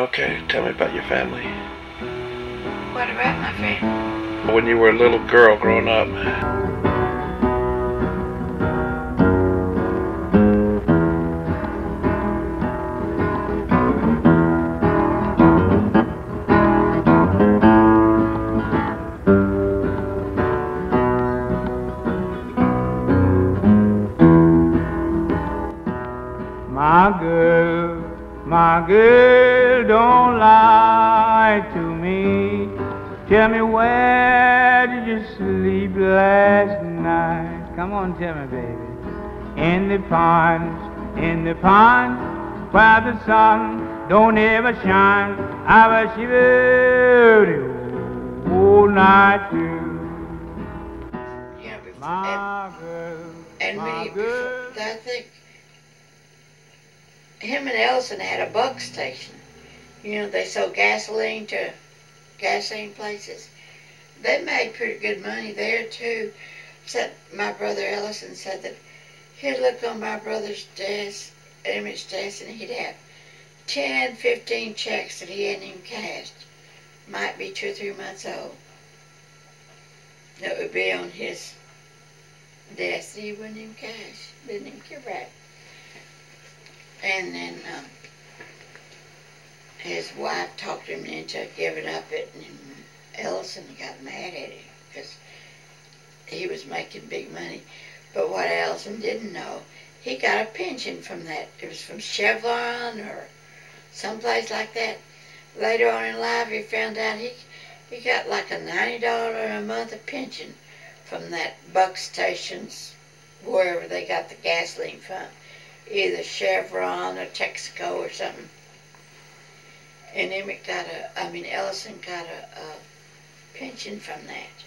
Okay, tell me about your family. What about my family? When you were a little girl growing up. My girl, don't lie to me. Tell me, where did you sleep last night? Come on, tell me, baby. In the pond, where the sun don't ever shine. I was shivering all night too. Yeah, before, I think him and Ellison had a buck station. You know, they sold gasoline to gasoline places. They made pretty good money there too. Except my brother Ellison said that he'd look on my brother's desk, Emmett's desk, and he'd have 10, 15 checks that he hadn't even cashed. Might be 2 or 3 months old. That would be on his desk that he wouldn't even cash. Didn't even care about it. And then his wife talked him into giving up it, and Ellison got mad at him because he was making big money. But what Ellison didn't know, he got a pension from that. It was from Chevron or someplace like that. Later on in life, he found out he got like a $90 a month of pension from that buck stations, wherever they got the gasoline from. Either Chevron or Texaco or something. And Ellison got a pension from that.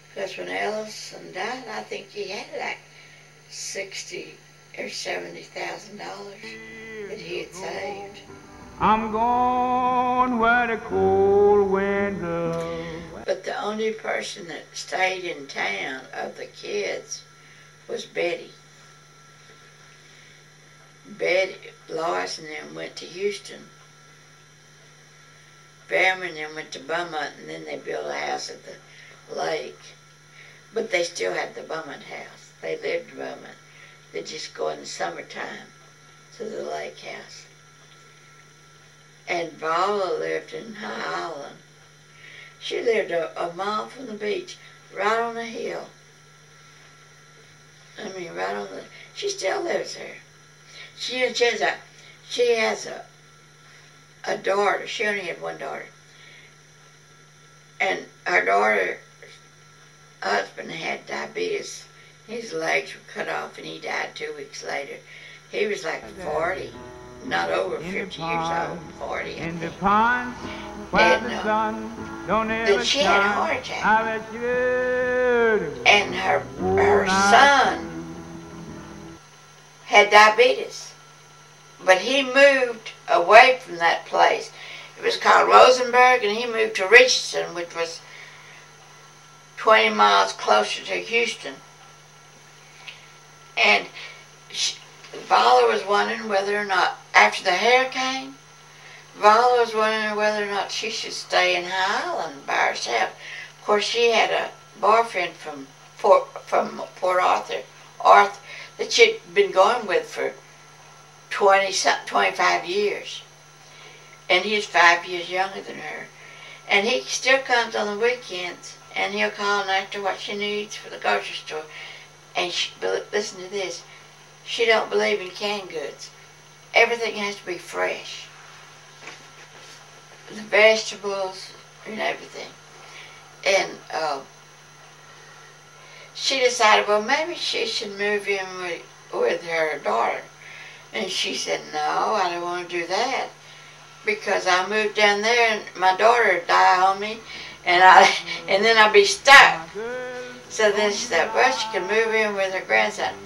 Because when Ellison died, I think he had like $60,000 or $70,000 that he had saved. I'm going where the cold wind blows. But the only person that stayed in town of the kids was Betty. Lois and them went to Houston. Bam and them went to Beaumont, and then they built a house at the lake. But they still had the Beaumont house. They lived in Beaumont. They just go in the summertime to the lake house. And Vala lived in High Island. She lived a mile from the beach, right on the hill. Right on the... She still lives there. She has a daughter. She only had one daughter. And her daughter's husband had diabetes. His legs were cut off and he died 2 weeks later. He was like 40, not over 50 years old, 40. In the pond, where the sun don't ever then she had a heart attack. And her son had diabetes. But he moved away from that place. It was called Rosenberg, and he moved to Richardson, which was 20 miles closer to Houston. And Vala was wondering whether or not, after the hurricane, Vala was wondering whether or not she should stay in High Island by herself. Of course, she had a boyfriend from Port Arthur, that she'd been going with for 25 years. And he's 5 years younger than her. And he still comes on the weekends, and he'll call and ask her what she needs for the grocery store. And listen to this, she don't believe in canned goods. Everything has to be fresh. The vegetables and everything. And she decided, well, maybe she should move in with her daughter. And she said, no, I don't want to do that. Because I moved down there and my daughter would die on me, and then I'd be stuck. So then she said, well, she could move in with her grandson.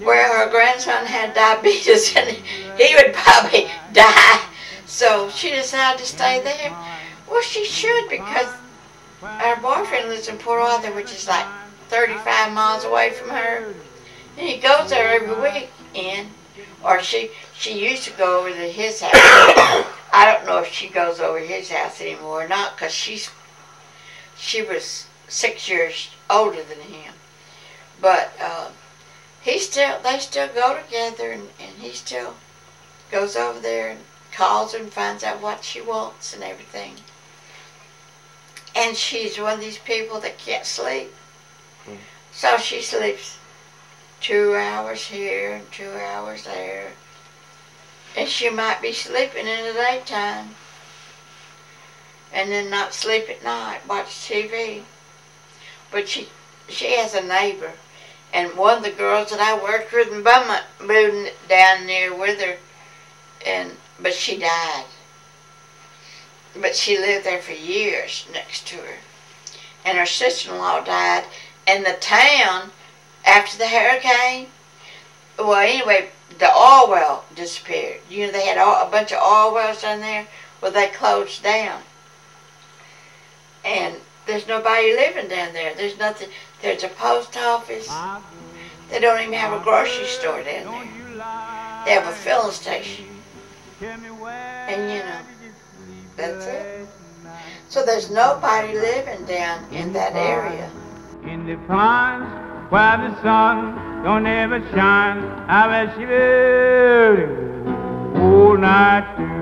Well, her grandson had diabetes and he would probably die. So she decided to stay there. Well, she should, because her boyfriend lives in Port Arthur, which is like 35 miles away from her. And he goes there every weekend. Or she used to go over to his house know if she goes over his house anymore or not, because she was 6 years older than him. But they still go together, and he still goes over there and calls her and finds out what she wants and everything. And she's one of these people that can't sleep. So she sleeps 2 hours here and 2 hours there. And she might be sleeping in the daytime and then not sleep at night, watch TV. But she has a neighbor. And one of the girls that I worked with in Momma moved down there with her, but she died. But she lived there for years next to her. And her sister-in-law died. And the town, after the hurricane, well, anyway, the oil well disappeared. You know, they had a bunch of oil wells down there. Well, they closed down. And there's nobody living down there. There's nothing. There's a post office. They don't even have a grocery store down there. They have a filling station. And, you know, that's it. So there's nobody living down in that area. In the pines where the sun don't ever shine, I bet she will all night through.